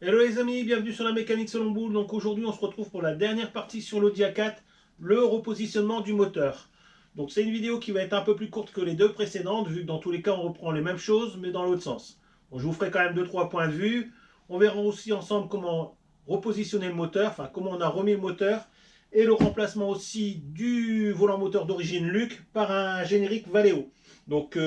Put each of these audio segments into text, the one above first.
Hello les amis, bienvenue sur la mécanique selon Boule. Donc aujourd'hui on se retrouve pour la dernière partie sur l'Audi A4, le repositionnement du moteur. Donc c'est une vidéo qui va être un peu plus courte que les deux précédentes, vu que dans tous les cas on reprend les mêmes choses, mais dans l'autre sens. Bon, je vous ferai quand même 2-3 points de vue. On verra aussi ensemble comment repositionner le moteur, enfin comment on a remis le moteur, et le remplacement aussi du volant moteur d'origine Luc par un générique Valeo. Donc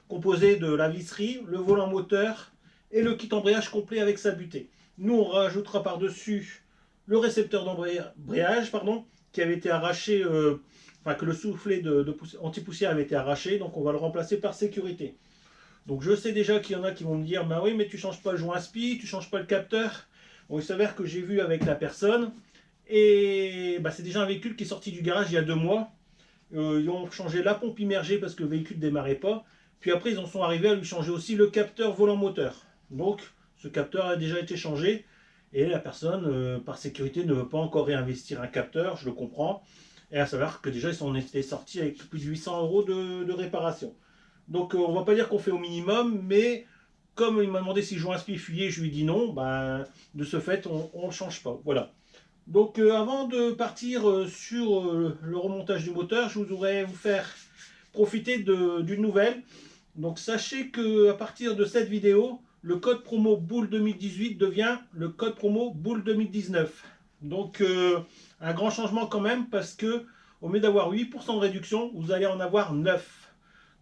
composé de la visserie, le volant moteur et le kit embrayage complet avec sa butée. Nous, on rajoutera par-dessus le récepteur d'embrayage, qui avait été arraché, enfin que le soufflet de anti-poussière avait été arraché, donc on va le remplacer par sécurité. Donc je sais déjà qu'il y en a qui vont me dire, bah oui, mais tu changes pas le joint spi, tu changes pas le capteur. Bon, il s'avère que j'ai vu avec la personne, et bah, c'est déjà un véhicule qui est sorti du garage il y a 2 mois. Ils ont changé la pompe immergée parce que le véhicule ne démarrait pas. Puis après, ils en sont arrivés à lui changer aussi le capteur volant-moteur. Donc, ce capteur a déjà été changé. Et la personne, par sécurité, ne veut pas encore réinvestir un capteur, je le comprends. Et à savoir que déjà, ils sont sortis avec plus de 800 € de réparation. Donc, on va pas dire qu'on fait au minimum, mais comme il m'a demandé si je joue un SPI fuyé, je lui ai dit non, ben, de ce fait, on ne change pas. Voilà. Donc avant de partir sur le remontage du moteur, je voudrais vous faire profiter d'une nouvelle. Donc sachez que à partir de cette vidéo, le code promo Boule 2018 devient le code promo Boule 2019. Donc un grand changement quand même, parce que au lieu d'avoir 8% de réduction, vous allez en avoir 9.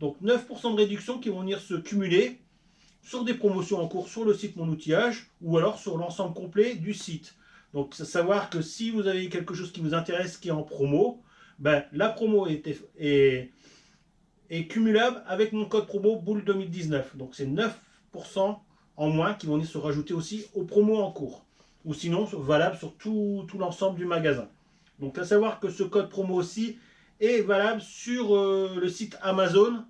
Donc 9% de réduction qui vont venir se cumuler sur des promotions en cours sur le site Mon Outillage, ou alors sur l'ensemble complet du site. Donc, savoir que si vous avez quelque chose qui vous intéresse qui est en promo, ben, la promo est cumulable avec mon code promo Boule 2019. Donc, c'est 9% en moins qui vont se rajouter aussi aux promos en cours. Ou sinon, valable sur tout l'ensemble du magasin. Donc, à savoir que ce code promo aussi est valable sur le site Amazon,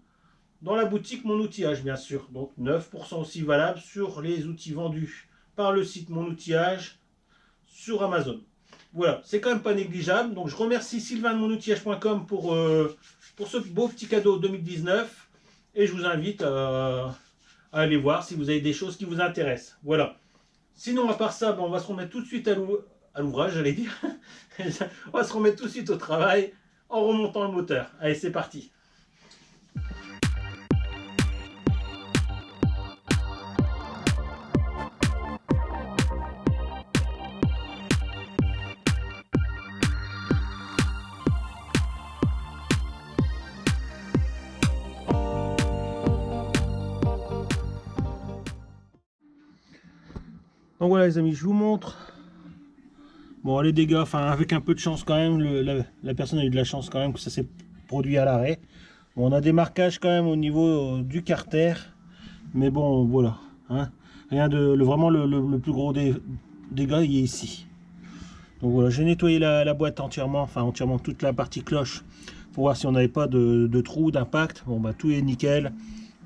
dans la boutique Mon Outillage, bien sûr. Donc 9% aussi valable sur les outils vendus par le site Mon Outillage sur Amazon. Voilà, c'est quand même pas négligeable. Donc je remercie Sylvain de monoutillage.com pour ce beau petit cadeau 2019. Et je vous invite à aller voir si vous avez des choses qui vous intéressent. Voilà. Sinon, à part ça, bon, on va se remettre tout de suite à l'ouvrage, j'allais dire. On va se remettre tout de suite au travail en remontant le moteur. Allez, c'est parti. Donc voilà les amis, je vous montre. Bon, les dégâts, enfin avec un peu de chance quand même, la personne a eu de la chance quand même que ça s'est produit à l'arrêt. Bon, on a des marquages quand même au niveau du carter, mais bon voilà, hein, rien de vraiment le plus gros dégât il est ici. Donc voilà, j'ai nettoyé la boîte entièrement, enfin entièrement toute la partie cloche pour voir si on n'avait pas de trou, d'impact. Bon bah tout est nickel,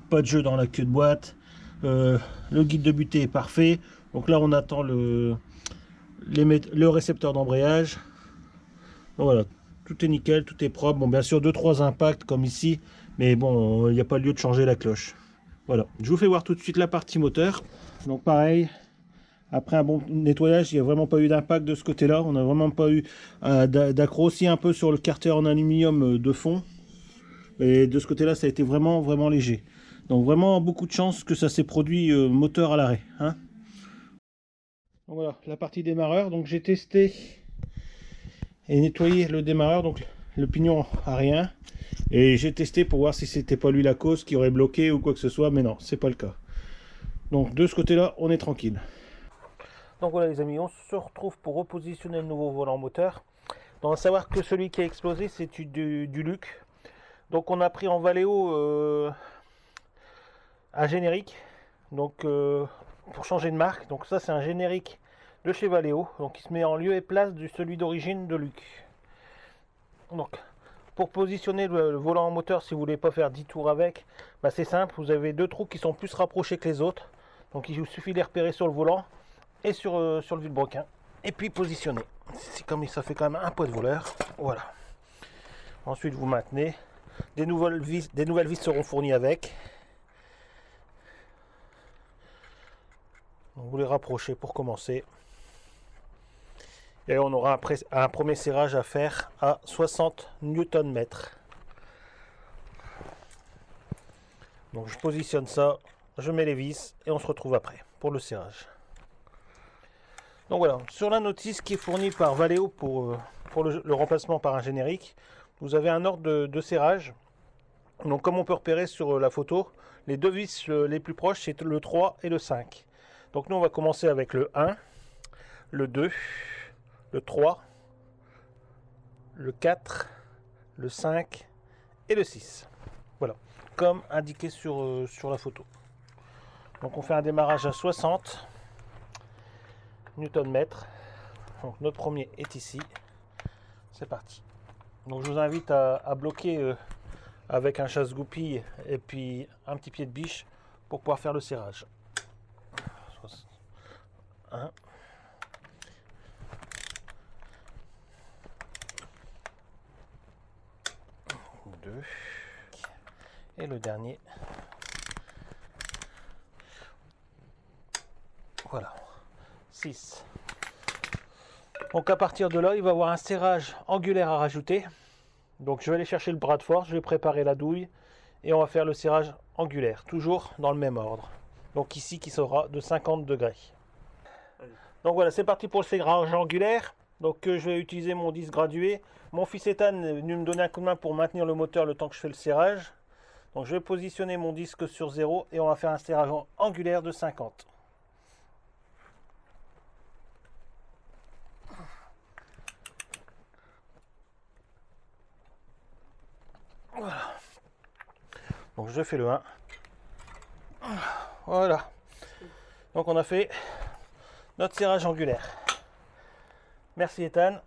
pas de jeu dans la queue de boîte. Le guide de butée est parfait. Donc là on attend le récepteur d'embrayage. Voilà, tout est nickel, tout est propre. Bon, bien sûr 2-3 impacts comme ici, mais bon, il n'y a pas lieu de changer la cloche. Voilà, je vous fais voir tout de suite la partie moteur. Donc pareil, après un bon nettoyage, il n'y a vraiment pas eu d'impact de ce côté là. On n'a vraiment pas eu d'accroc, aussi un peu sur le carter en aluminium de fond, et de ce côté là ça a été vraiment léger. Donc vraiment beaucoup de chance que ça s'est produit moteur à l'arrêt, hein. Donc voilà la partie démarreur. Donc j'ai testé et nettoyé le démarreur, donc le pignon a rien, et j'ai testé pour voir si c'était pas lui la cause qui aurait bloqué ou quoi que ce soit, mais non, c'est pas le cas. Donc de ce côté là on est tranquille. Donc voilà les amis, on se retrouve pour repositionner le nouveau volant moteur. Donc à savoir que celui qui a explosé c'est du Luc. Donc on a pris en Valeo un générique, donc pour changer de marque. Donc ça c'est un générique de chez Valeo, donc il se met en lieu et place de celui d'origine de Luc. Donc pour positionner le volant en moteur, si vous voulez pas faire 10 tours avec, bah c'est simple, vous avez 2 trous qui sont plus rapprochés que les autres, donc il vous suffit de les repérer sur le volant et sur le vilebrequin, et puis positionner. C'est comme ça fait quand même un poids de voleur. Voilà, ensuite vous maintenez, des nouvelles vis seront fournies avec. vous les rapprochez pour commencer. Et on aura un premier serrage à faire à 60 Nm. Donc je positionne ça, je mets les vis et on se retrouve après pour le serrage. Donc voilà, sur la notice qui est fournie par Valeo pour le remplacement par un générique, vous avez un ordre de serrage. Donc comme on peut repérer sur la photo, les deux vis les plus proches c'est le 3 et le 5. Donc nous on va commencer avec le 1, le 2, le 3, le 4, le 5 et le 6. Voilà, comme indiqué sur la photo. Donc on fait un démarrage à 60 Nm. Donc notre premier est ici. C'est parti. Donc je vous invite à bloquer avec un chasse-goupille et puis un petit pied de biche pour pouvoir faire le serrage. 1, 2 et le dernier. Voilà, 6. Donc à partir de là, il va y avoir un serrage angulaire à rajouter. Donc je vais aller chercher le bras de force, je vais préparer la douille et on va faire le serrage angulaire, toujours dans le même ordre. Donc ici qui sera de 50 degrés. Donc voilà, c'est parti pour le serrage angulaire. Donc je vais utiliser mon disque gradué. Mon fils Ethan est venu me donner un coup de main pour maintenir le moteur le temps que je fais le serrage. Donc je vais positionner mon disque sur 0 et on va faire un serrage angulaire de 50. Voilà. Donc je fais le 1. Voilà. Donc on a fait notre serrage angulaire. Merci Ethan.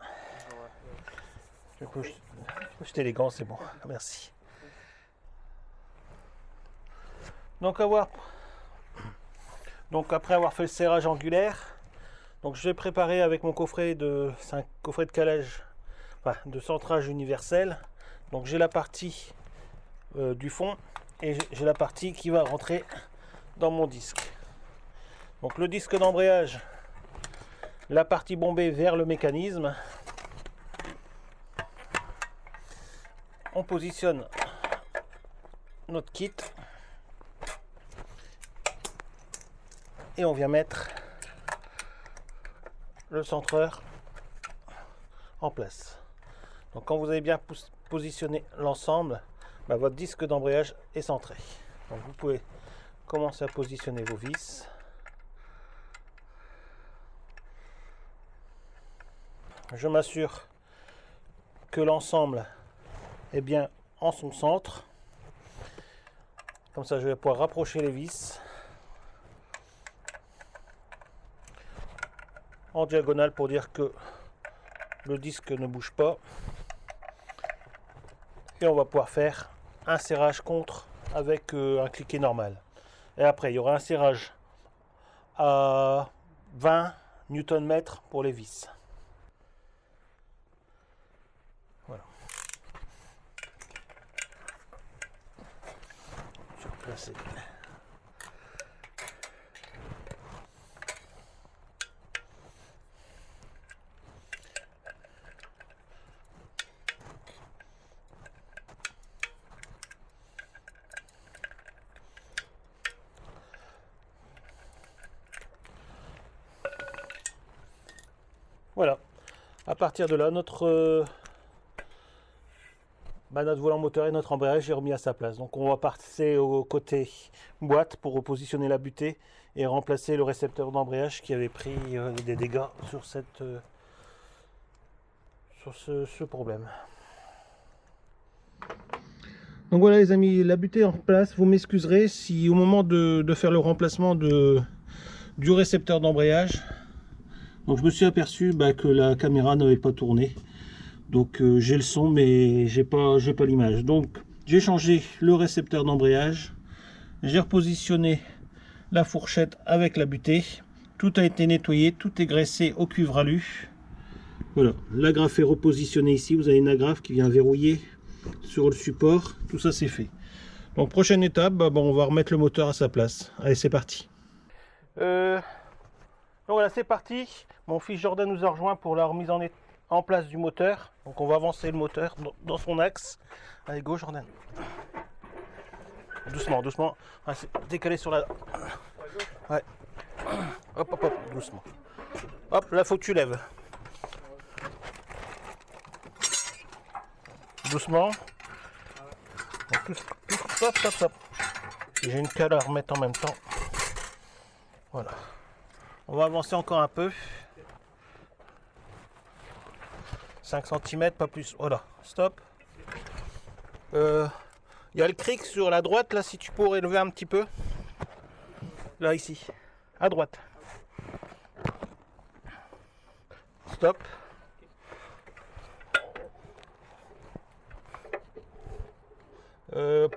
Je peux jeter les gants, c'est bon. Merci. Donc après avoir fait le serrage angulaire, donc je vais préparer avec mon coffret c'est un coffret de calage, enfin, de centrage universel. Donc j'ai la partie du fond et j'ai la partie qui va rentrer dans mon disque. Donc le disque d'embrayage, la partie bombée vers le mécanisme. On positionne notre kit et on vient mettre le centreur en place. Donc quand vous avez bien positionné l'ensemble, votre disque d'embrayage est centré. Donc vous pouvez commencer à positionner vos vis. Je m'assure que l'ensemble est bien en son centre. Comme ça je vais pouvoir rapprocher les vis en diagonale pour dire que le disque ne bouge pas. Et on va pouvoir faire un serrage contre avec un cliquet normal. Et après il y aura un serrage à 20 Nm pour les vis. Voilà. Je vais replacer. Voilà, à partir de là, notre volant moteur et notre embrayage est remis à sa place. Donc on va passer au côté boîte pour repositionner la butée et remplacer le récepteur d'embrayage qui avait pris des dégâts sur ce problème. Donc voilà les amis, la butée est en place. Vous m'excuserez si au moment de faire le remplacement du récepteur d'embrayage, donc je me suis aperçu que la caméra n'avait pas tourné. Donc j'ai le son mais j'ai pas l'image. Donc j'ai changé le récepteur d'embrayage, j'ai repositionné la fourchette avec la butée, tout a été nettoyé, tout est graissé au cuivre alu. Voilà, l'agrafe est repositionnée ici, vous avez une agrafe qui vient verrouiller sur le support, tout ça c'est fait. Donc prochaine étape, on va remettre le moteur à sa place. Allez, c'est parti. Donc voilà, c'est parti. Mon fils Jordan nous a rejoint pour la remise en place du moteur. Donc on va avancer le moteur dans son axe. Allez, go Jordan. Doucement, doucement. Ah, décalé sur la... Ouais. Hop, hop, hop, doucement. Hop, là faut que tu lèves. Doucement. Stop, stop, stop. J'ai une cale à remettre en même temps. Voilà. On va avancer encore un peu. 5 cm, pas plus. Voilà, stop. Il y a le cric sur la droite, là, si tu pourrais lever un petit peu. Là, ici. À droite. Stop.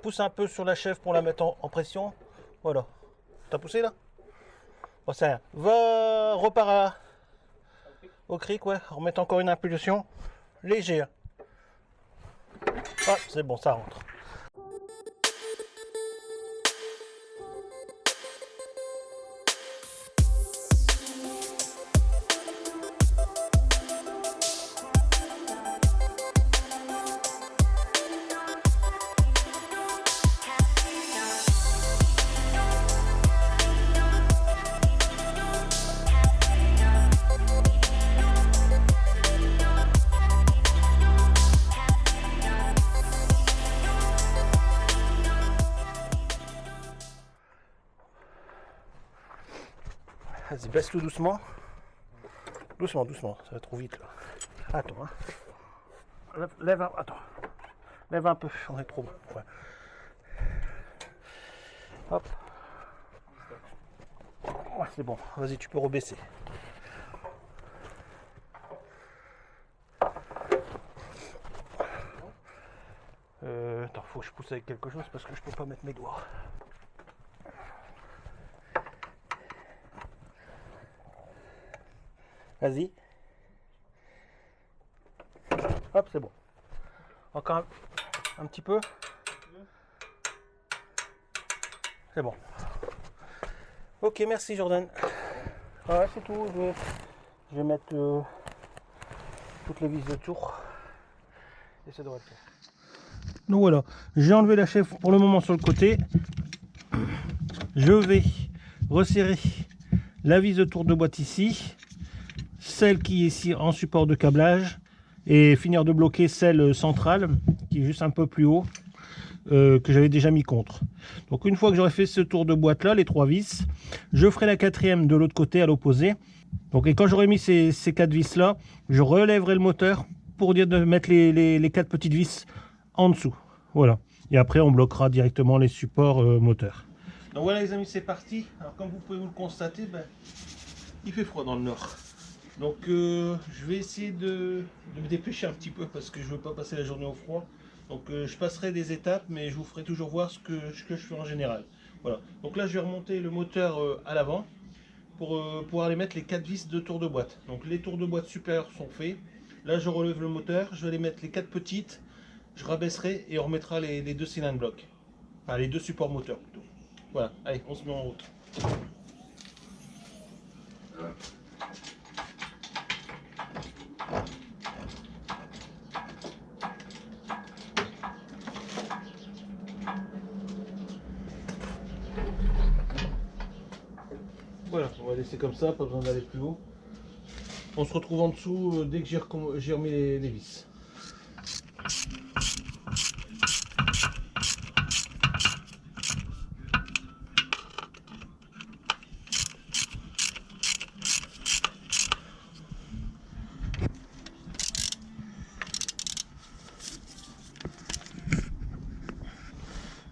Pousse un peu sur la chèvre pour la mettre en pression. Voilà. T'as poussé là? Bon, c'est rien. Va, repars au cric, ouais. Remettre encore une impulsion. Léger. Ah, c'est bon, ça rentre. Vas-y, baisse tout doucement. Doucement, doucement, ça va trop vite là. Attends, hein. Lève un... Attends. Lève un peu, on est trop bas. Ouais. Hop. Ouais, c'est bon, vas-y, tu peux rebaisser. Attends, faut que je pousse avec quelque chose parce que je peux pas mettre mes doigts. Vas-y. Hop, c'est bon. Encore un petit peu. C'est bon. Ok, merci Jordan. Ouais, c'est tout. Je vais mettre toutes les vis de tour. Et ça devrait le faire. Donc voilà, j'ai enlevé la chèvre pour le moment sur le côté. Je vais resserrer la vis de tour de boîte ici. Celle qui est ici en support de câblage et finir de bloquer celle centrale qui est juste un peu plus haut que j'avais déjà mis contre. Donc une fois que j'aurai fait ce tour de boîte là, les 3 vis, je ferai la 4e de l'autre côté à l'opposé. Donc et quand j'aurai mis ces 4 vis là, je relèverai le moteur pour dire de mettre les 4 petites vis en dessous. Voilà. Et après on bloquera directement les supports moteurs. Donc voilà les amis, c'est parti. Alors comme vous pouvez vous le constater, il fait froid dans le nord. Donc je vais essayer de me dépêcher un petit peu parce que je ne veux pas passer la journée au froid. Donc je passerai des étapes, mais je vous ferai toujours voir ce que je fais en général. Voilà. Donc là je vais remonter le moteur à l'avant pour pouvoir aller mettre les 4 vis de tour de boîte. Donc les tours de boîte supérieurs sont faits. Là je relève le moteur, je vais aller mettre les 4 petites, je rabaisserai et on remettra les 2 cylindres blocs. Enfin les 2 supports moteurs plutôt. Voilà, allez, on se met en route. Voilà, on va laisser comme ça, pas besoin d'aller plus haut. On se retrouve en dessous dès que j'ai remis les vis.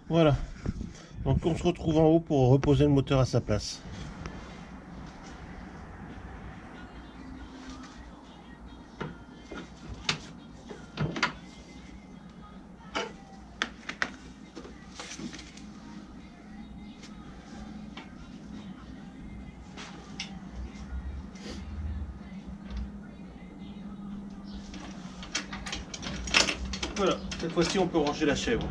Voilà, donc on se retrouve en haut pour reposer le moteur à sa place. Voilà, cette fois-ci on peut ranger la chèvre.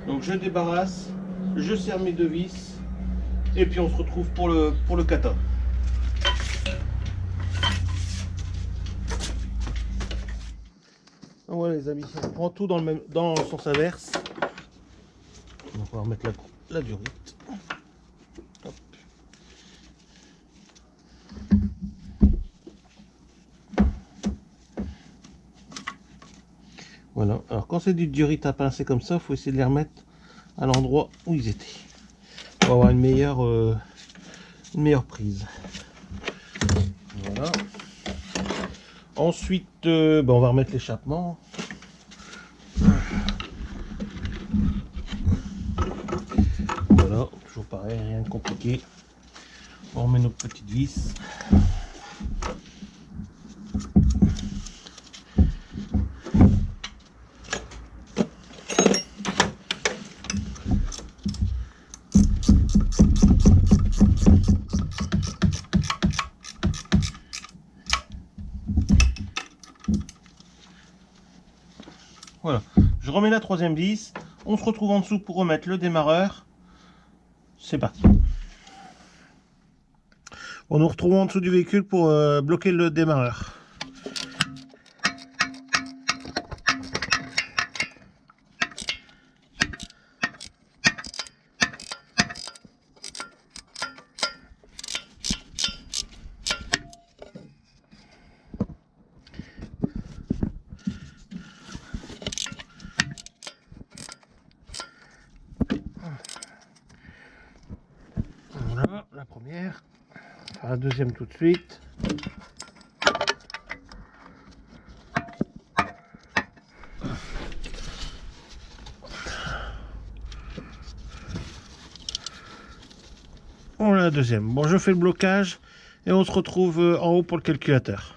Donc je débarrasse, je serre mes 2 vis et puis on se retrouve pour le kata. Voilà les amis, on prend tout dans le sens inverse. On va pouvoir mettre la durite. Hop. Voilà, alors quand c'est du durite à pincer comme ça, il faut essayer de les remettre à l'endroit où ils étaient pour avoir une meilleure prise. Voilà. Ensuite, on va remettre l'échappement. Voilà, toujours pareil, rien de compliqué. On remet notre petite vis. Voilà, je remets la troisième vis. On se retrouve en dessous pour remettre le démarreur. C'est parti. On nous retrouve en dessous du véhicule pour bloquer le démarreur. Voilà, la première. La deuxième tout de suite. Voilà la deuxième. Bon, je fais le blocage et on se retrouve en haut pour le calculateur.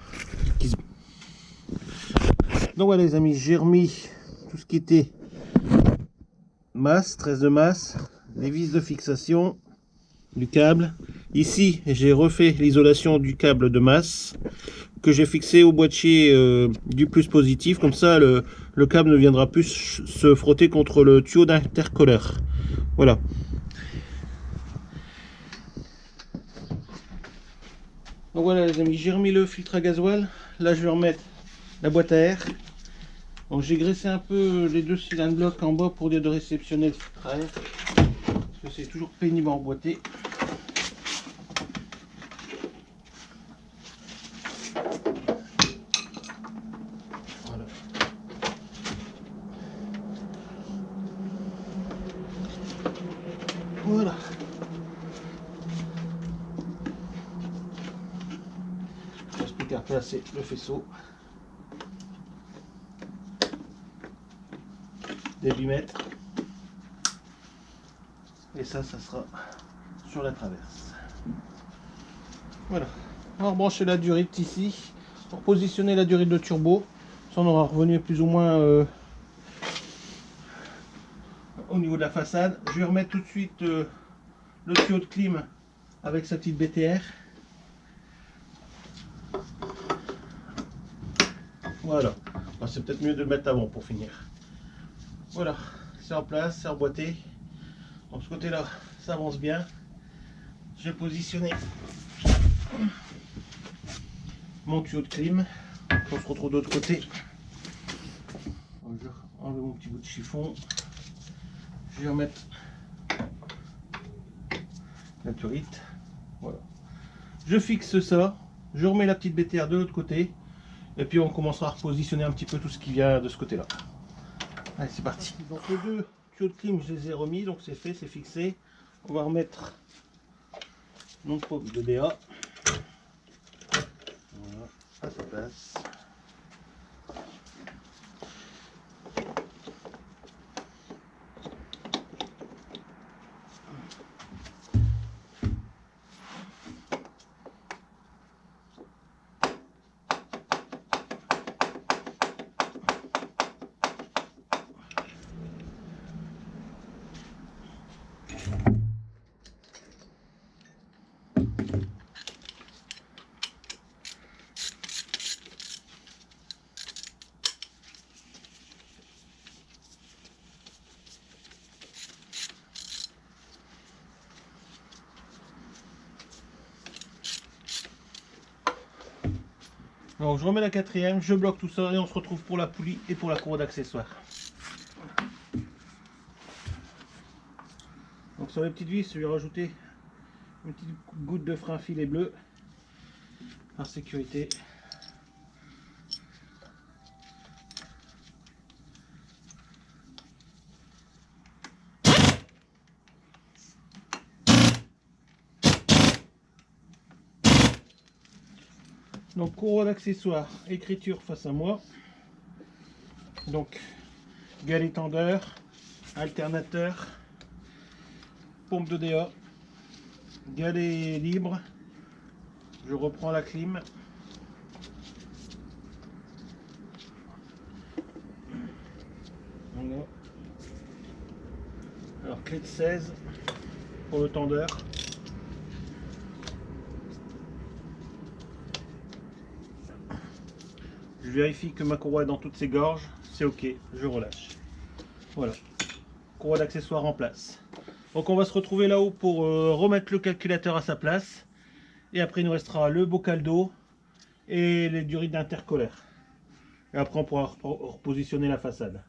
Donc voilà les amis, j'ai remis tout ce qui était masse, 13 de masse, les vis de fixation du câble. Ici, j'ai refait l'isolation du câble de masse que j'ai fixé au boîtier du plus positif. Comme ça, le câble ne viendra plus se frotter contre le tuyau d'intercolleur. Voilà. Donc voilà les amis, j'ai remis le filtre à gasoil. Là, je vais remettre la boîte à air. Donc j'ai graissé un peu les deux cylindres blocs en bas pour dire de réceptionner le filtre à air. Parce que c'est toujours pénible à emboîter. Voilà. Voilà. Il reste plus qu'à placer le faisceau. Des 8 mètres. Et ça sera sur la traverse. Voilà. On va rebrancher la durite ici pour positionner la durite de turbo. Ça on aura revenu plus ou moins au niveau de la façade. Je vais remettre tout de suite le tuyau de clim avec sa petite BTR. Voilà. C'est peut-être mieux de le mettre avant pour finir. Voilà, c'est en place, c'est emboîté. Donc ce côté-là, ça avance bien. Je vais positionner mon tuyau de clim. On se retrouve de l'autre côté. Je vais enlever mon petit bout de chiffon. Je vais remettre la turite. Voilà. Je fixe ça. Je remets la petite BTR de l'autre côté. Et puis on commencera à repositionner un petit peu tout ce qui vient de ce côté-là. Allez, c'est parti. Donc les deux tuyaux de clim, je les ai remis, donc c'est fait, c'est fixé. On va remettre notre pop de BA. Voilà, à sa place. Alors je remets la quatrième, je bloque tout ça et on se retrouve pour la poulie et pour la courroie d'accessoires. Donc sur les petites vis, je vais rajouter une petite goutte de frein filet bleu par sécurité. Donc courroie d'accessoires, écriture face à moi. Donc galet tendeur, alternateur, pompe de DA, galet libre. Je reprends la clim. Voilà. Alors clé de 16 pour le tendeur. Je vérifie que ma courroie est dans toutes ses gorges, c'est ok, je relâche. Voilà, courroie d'accessoires en place. Donc on va se retrouver là-haut pour remettre le calculateur à sa place. Et après il nous restera le bocal d'eau et les durites d'intercolaire. Et après on pourra repositionner la façade.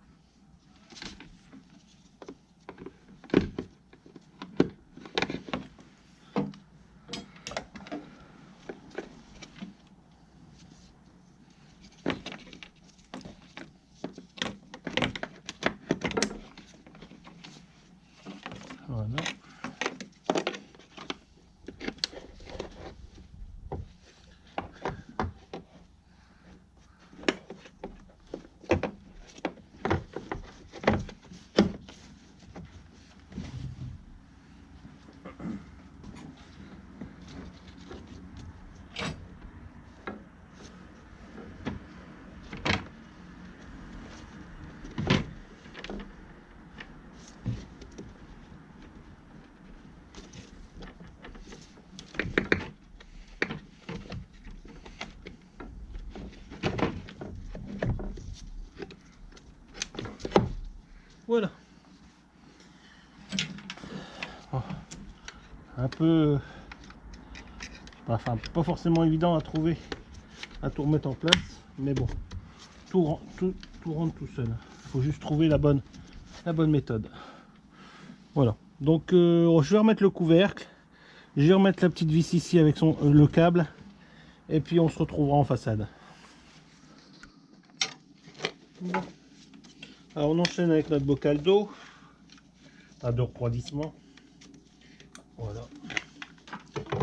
Voilà. Voilà. Oh. Un peu, enfin pas forcément évident à trouver, à tout remettre en place, mais bon, tout rentre tout seul. Il faut juste trouver la bonne méthode. Voilà. Donc je vais remettre le couvercle, je vais remettre la petite vis ici avec le câble, et puis on se retrouvera en façade. Bon. Alors on enchaîne avec notre bocal d'eau de refroidissement. Voilà.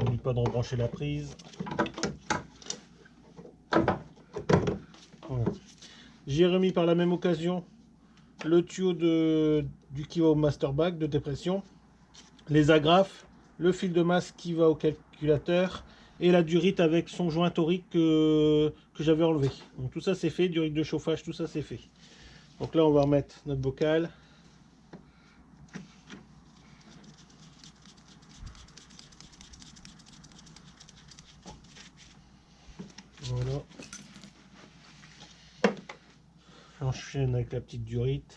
N'oublie pas d'en brancher la prise. Voilà. J'ai remis par la même occasion le tuyau du qui va au master back de dépression, les agrafes, le fil de masse qui va au calculateur et la durite avec son joint torique que j'avais enlevé. Donc tout ça c'est fait, durite de chauffage, tout ça c'est fait. Donc là on va remettre notre bocal. Voilà. J'enchaîne avec la petite durite.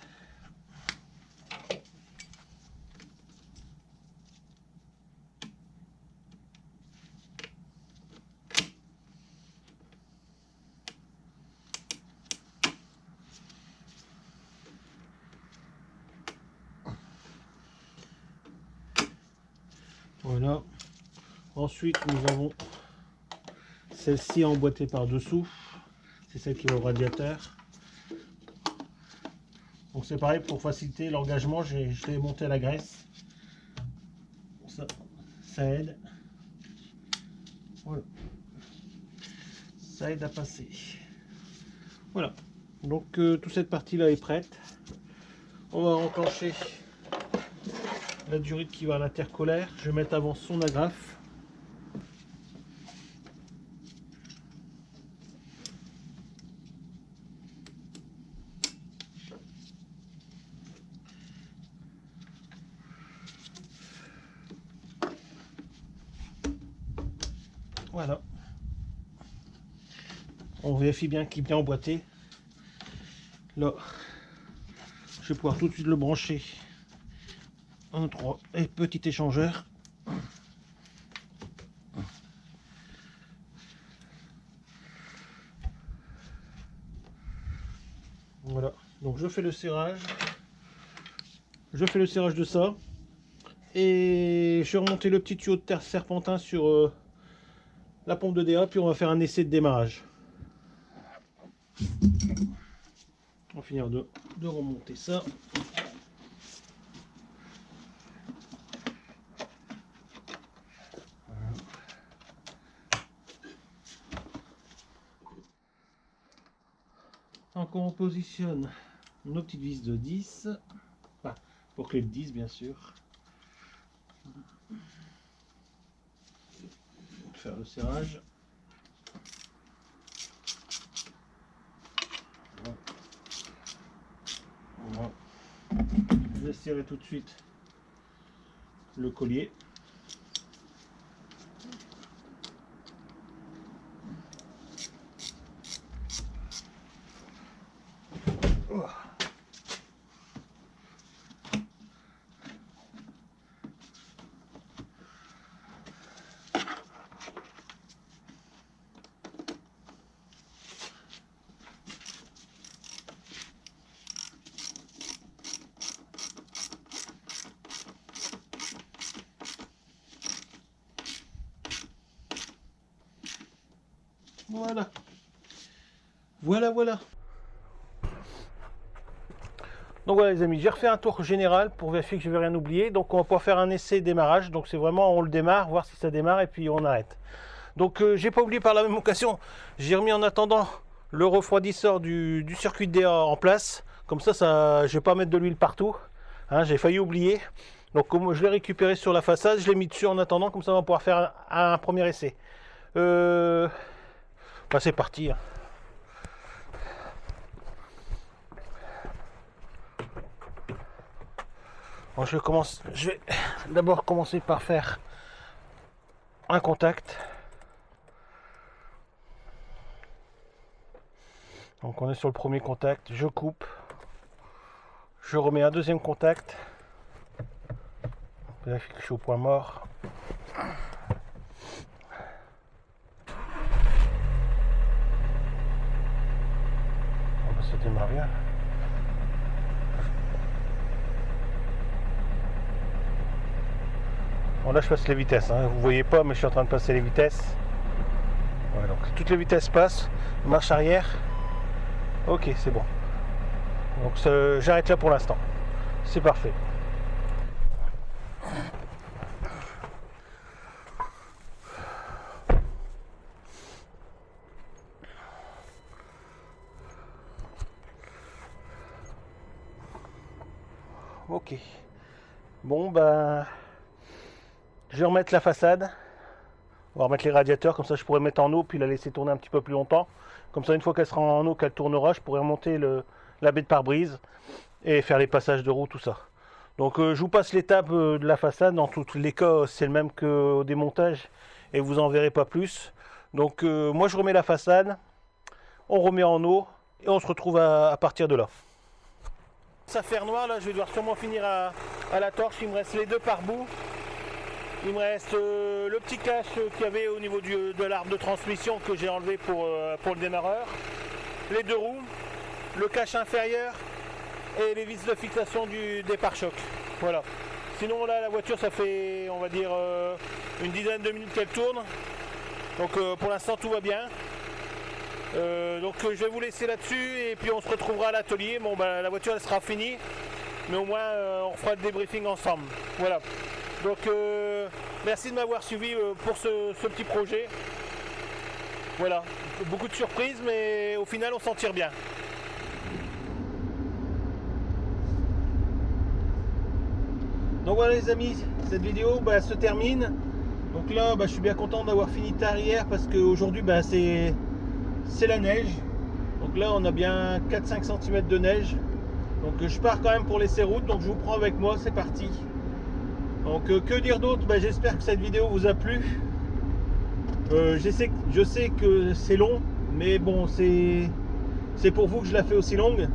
Voilà. Ensuite, nous avons celle-ci emboîtée par dessous. C'est celle qui va au radiateur. Donc c'est pareil, pour faciliter l'engagement, je l'ai monté à la graisse. Ça aide. Voilà. Ça aide à passer. Voilà. Donc toute cette partie-là est prête. On va enclencher la durite qui va à l'intercolaire. Je vais mettre avant son agrafe. Voilà. On vérifie bien qu'il est bien emboîté. Là, je vais pouvoir tout de suite le brancher en notre petit échangeur. Voilà, donc je fais le serrage. Je fais le serrage de ça. Et je vais remonter le petit tuyau de terre serpentin sur la pompe de DA, puis on va faire un essai de démarrage. On va finir de remonter ça. Voilà. Donc on positionne nos petites vis de 10, enfin, pour clé de 10 bien sûr. Faire le serrage. Voilà. Je vais serrer tout de suite le collier. Oh. Voilà. Voilà. Donc voilà les amis, j'ai refait un tour général pour vérifier que je ne vais rien oublier. Donc on va pouvoir faire un essai démarrage. Donc c'est vraiment on le démarre, voir si ça démarre et puis on arrête. Donc j'ai pas oublié par la même occasion, j'ai remis en attendant le refroidisseur du circuit de DA en place. Comme ça, je vais pas mettre de l'huile partout. Hein, j'ai failli oublier. Donc je l'ai récupéré sur la façade, je l'ai mis dessus en attendant, comme ça on va pouvoir faire un premier essai. Bah, c'est parti. Hein. Bon, je vais d'abord commencer par faire un contact. Donc on est sur le premier contact, je coupe, je remets un deuxième contact, vérifie que je suis au point mort. Ça démarre bien. Bon là je passe les vitesses, hein. Vous voyez pas mais je suis en train de passer les vitesses. Ouais, donc toutes les vitesses passent, marche arrière. Ok, c'est bon. Donc j'arrête là pour l'instant. C'est parfait. Ok. Bon ben je vais remettre la façade. On va remettre les radiateurs, comme ça je pourrais mettre en eau puis la laisser tourner un petit peu plus longtemps. Comme ça une fois qu'elle sera en eau, qu'elle tournera, je pourrais remonter la baie de pare-brise et faire les passages de roue, tout ça. Donc je vous passe l'étape de la façade. Dans tous les cas c'est le même qu'au démontage et vous en verrez pas plus. Donc moi je remets la façade, on remet en eau et on se retrouve à partir de là. Ça fait noir là, je vais devoir sûrement finir à la torche. Il me reste les deux pare-boue. Il me reste le petit cache qu'il y avait au niveau de l'arbre de transmission que j'ai enlevé pour le démarreur, les deux roues, le cache inférieur et les vis de fixation des pare-chocs. Voilà. Sinon là la voiture ça fait on va dire une dizaine de minutes qu'elle tourne. Donc pour l'instant tout va bien. Donc je vais vous laisser là-dessus et puis on se retrouvera à l'atelier. Bon ben la voiture elle sera finie, mais au moins on fera le débriefing ensemble. Voilà. Donc merci de m'avoir suivi pour ce petit projet. Voilà, beaucoup de surprises, mais au final on s'en tire bien. Donc voilà les amis, cette vidéo se termine. Donc là je suis bien content d'avoir fini tard hier parce qu'aujourd'hui c'est la neige. Donc là on a bien 4-5 cm de neige. Donc je pars quand même pour laisser route, donc je vous prends avec moi, c'est parti. Donc que dire d'autre, j'espère que cette vidéo vous a plu. Je sais que c'est long, mais bon c'est pour vous que je la fais aussi longue.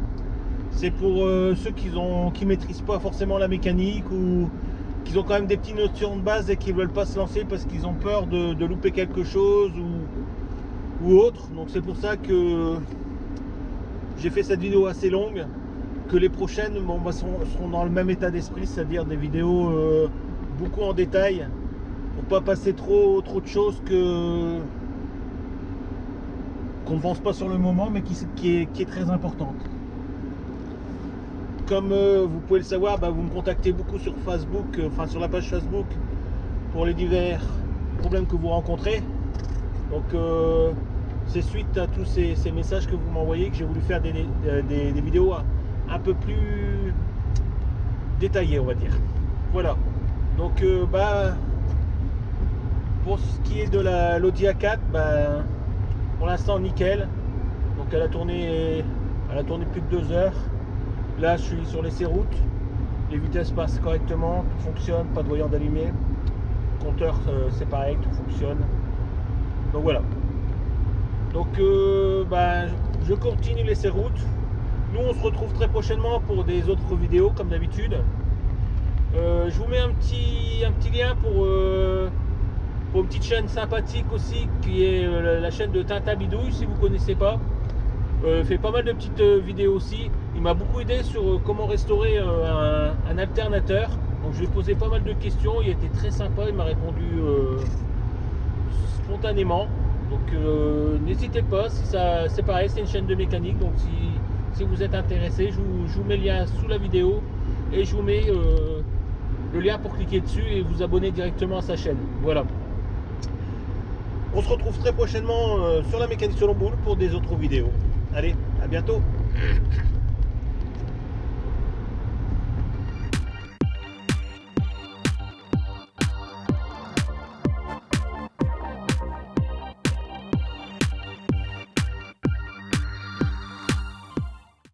C'est pour ceux qui maîtrisent pas forcément la mécanique ou qui ont quand même des petites notions de base et qui veulent pas se lancer parce qu'ils ont peur de louper quelque chose ou autre. Donc c'est pour ça que j'ai fait cette vidéo assez longue, que les prochaines seront dans le même état d'esprit, c'est-à-dire des vidéos beaucoup en détail, pour pas passer trop de choses qu'on ne pense pas sur le moment, mais qui est très importante. Comme vous pouvez le savoir, vous me contactez beaucoup sur Facebook, sur la page Facebook, pour les divers problèmes que vous rencontrez. Donc c'est suite à tous ces messages que vous m'envoyez que j'ai voulu faire des vidéos un peu plus détaillées, on va dire. Voilà. Donc pour ce qui est de l'Audi A4, pour l'instant nickel. Donc elle a tourné plus de 2 heures. Là je suis sur l'essai route, les vitesses passent correctement, tout fonctionne, pas de voyant d'allumé, compteur c'est pareil, tout fonctionne. Donc voilà. Donc je continue l'essai route. Nous on se retrouve très prochainement pour des autres vidéos comme d'habitude. Je vous mets un petit lien pour une petite chaîne sympathique aussi, qui est la chaîne de Tintin Bidouille, si vous ne connaissez pas. Fait pas mal de petites vidéos aussi. Il m'a beaucoup aidé sur comment restaurer un alternateur. Donc je lui ai posé pas mal de questions. Il était très sympa, il m'a répondu spontanément. Donc n'hésitez pas, si ça, c'est pareil, c'est une chaîne de mécanique. Donc si vous êtes intéressé, je vous mets le lien sous la vidéo et je vous mets le lien pour cliquer dessus et vous abonner directement à sa chaîne. Voilà. On se retrouve très prochainement sur la mécanique selon boule pour des autres vidéos. Allez, à bientôt.